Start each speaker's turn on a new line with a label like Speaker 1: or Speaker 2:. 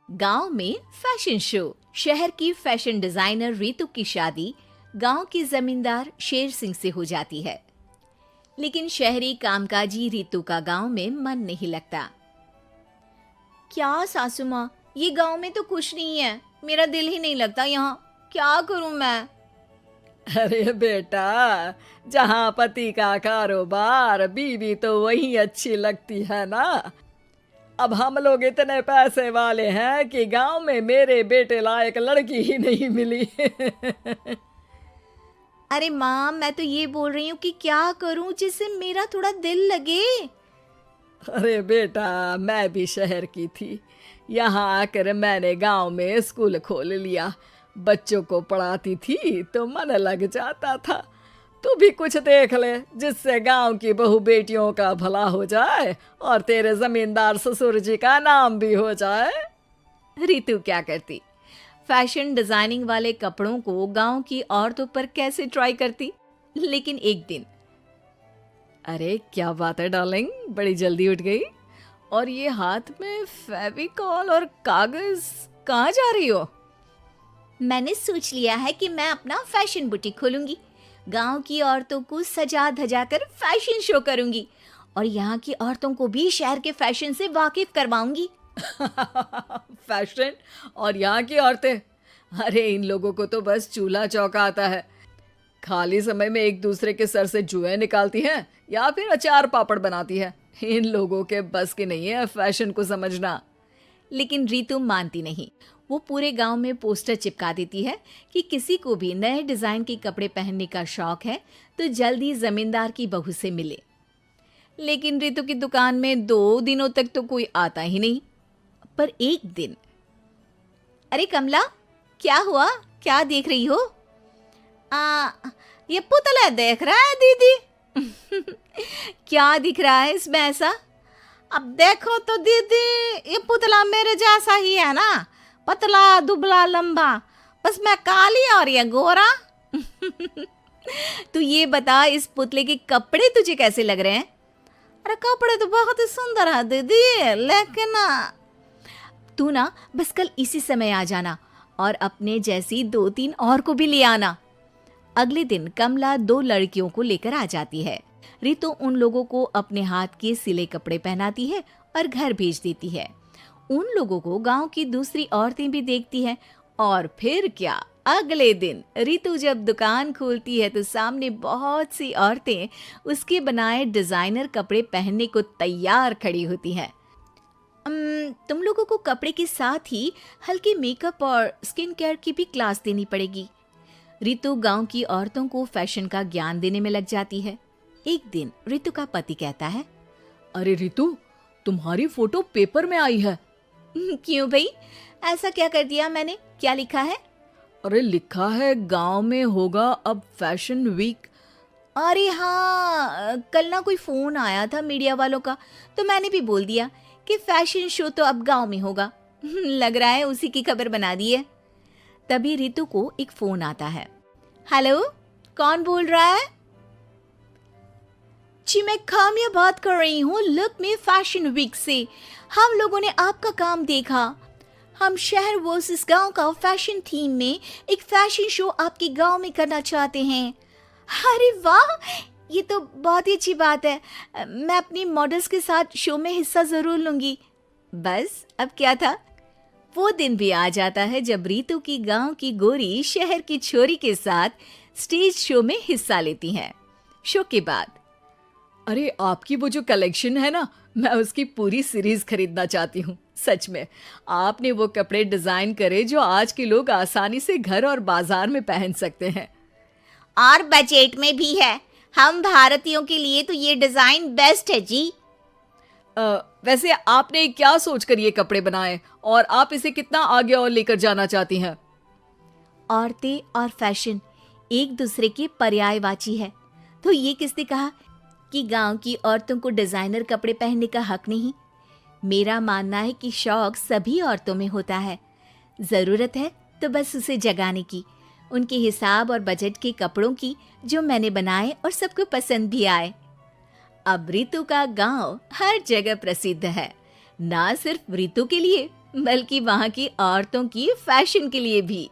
Speaker 1: गांव में fashion show. शहर की फैशन डिजाइनर रितु की शादी गांव के जमींदार शेर सिंह से हो जाती है। लेकिन शहरी कामकाजी रितु का गांव में मन नहीं लगता। क्या सासू माँ, ये गांव में तो कुछ नहीं है, मेरा दिल ही नहीं लगता यहाँ, क्या करूं मैं।
Speaker 2: अरे बेटा, जहाँ पति का कारोबार बीवी तो वही अच्छी लगती है ना। अब हम लोग इतने पैसे वाले हैं कि गांव में मेरे बेटे लायक लड़की ही नहीं मिली।
Speaker 1: अरे माँ, मैं तो ये बोल रही हूँ कि क्या करूं जिससे मेरा थोड़ा दिल लगे।
Speaker 2: अरे बेटा, मैं भी शहर की थी, यहाँ आकर मैंने गांव में स्कूल खोल लिया। बच्चों को पढ़ाती थी तो मन लग जाता था। तू भी कुछ देख ले जिससे गांव की बहू बेटियों का भला हो जाए और तेरे जमींदार ससुर जी का नाम भी हो जाए।
Speaker 1: रितु क्या करती, फैशन डिजाइनिंग वाले कपड़ों को गांव की औरतों पर कैसे ट्राई करती। लेकिन एक दिन,
Speaker 2: अरे क्या बात है डार्लिंग, बड़ी जल्दी उठ गई। और ये हाथ में फेविकॉल और कागज, कहाँ जा रही हो?
Speaker 1: मैंने सोच लिया है कि मैं अपना फैशन बुटीक खोलूंगी। गांव की औरतों को सजा धजा कर फैशन शो करूंगी और यहाँ की औरतों को भी शहर के फैशन से वाकिफ करवाऊंगी।
Speaker 2: फैशन और यहाँ की औरतें, अरे इन लोगों को तो बस चूल्हा चौका आता है। खाली समय में एक दूसरे के सर से जुएं निकालती हैं या फिर अचार पापड़ बनाती है। इन लोगों के बस की नहीं है फैशन को समझना।
Speaker 1: लेकिन रितु मानती नहीं। वो पूरे गांव में पोस्टर चिपका देती है कि किसी को भी नए डिजाइन के कपड़े पहनने का शौक है तो जल्दी जमींदार की बहू से मिले। लेकिन रितु की दुकान में 2 दिनों तक तो कोई आता ही नहीं। पर एक दिन, अरे कमला, क्या हुआ, क्या देख रही हो? ये पुतला देख रहा है दीदी। क्या दिख रहा है इसमें ऐसा? अब देखो तो दीदी, ये पुतला मेरे जैसा ही है ना, पतला दुबला लंबा, बस मैं काली और ये गोरा। तू ये बता, इस पुतले के कपड़े तुझे कैसे लग रहे हैं? अरे कपड़े तो बहुत ही सुंदर है दीदी, लेकिन तू ना बस कल इसी समय आ जाना और अपने जैसी 2-3 और को भी ले आना। अगले दिन कमला 2 लड़कियों को लेकर आ जाती है। रितु उन लोगों को अपने हाथ के सिले कपड़े पहनाती है और घर भेज देती है। उन लोगों को गांव की दूसरी औरतें भी देखती हैं। और फिर क्या, अगले दिन रितु जब दुकान खोलती है तो सामने बहुत सी औरतें उसके बनाए डिजाइनर कपड़े पहनने को तैयार खड़ी होती हैं। तुम लोगों को कपड़े के साथ ही हल्के मेकअप और स्किन केयर की भी क्लास देनी पड़ेगी। रितु गांव की औरतों को फैशन का ज्ञान देने में लग जाती है। एक दिन रितु का पति कहता है,
Speaker 2: अरे रितु, तुम्हारी फोटो पेपर में आई है।
Speaker 1: क्यों भाई, ऐसा क्या कर दिया मैंने, क्या लिखा है?
Speaker 2: अरे लिखा है गांव में होगा अब फैशन वीक।
Speaker 1: अरे हाँ, कल ना कोई फोन आया था मीडिया वालों का, तो मैंने भी बोल दिया कि फैशन शो तो अब गांव में होगा। लग रहा है उसी की खबर बना दी है। तभी रितु को एक फोन आता है। हेलो, कौन बोल रहा है? जी मैं काम्या बात कर रही हूँ, लुक में फैशन वीक से। हम लोगों ने आपका काम देखा। हम शहर वर्सेस गांव का फैशन थीम में एक फैशन शो आपके गांव में करना चाहते हैं। अरे वाह, ये तो बहुत ही अच्छी बात है। मैं अपनी मॉडल्स के साथ शो में हिस्सा जरूर लूंगी। बस अब क्या था, वो दिन भी आ जाता है जब रितु की गांव की गोरी शहर की छोरी के साथ स्टेज शो में हिस्सा लेती हैं। शो के बाद,
Speaker 2: अरे आपकी वो जो कलेक्शन है ना, मैं उसकी पूरी सीरीज खरीदना चाहती हूँ। सच में आपने वो कपड़े डिजाइन करे जो आज के लोग आसानी से घर और बाजार में पहन सकते हैं।
Speaker 1: और बजट में भी है। हम भारतीयों के लिए तो ये डिजाइन बेस्ट है जी।
Speaker 2: वैसे आपने क्या सोचकर ये कपड़े बनाए और आप इसे कितना आगे और लेकर जाना चाहती हैं?
Speaker 1: औरतें और फैशन एक दूसरे के पर्यायवाची है, तो ये किसने कहा कि गांव की औरतों को डिजाइनर कपड़े पहनने का हक नहीं? मेरा मानना है कि शौक सभी औरतों में होता है। जरूरत है तो बस उसे जगाने की, उनके हिसाब और बजट के कपड़ों की, जो मैंने बनाए और सबको पसंद भी आए। अब रितु का गांव हर जगह प्रसिद्ध है, ना सिर्फ रितु के लिए बल्कि वहाँ की औरतों की फैशन के लिए भी।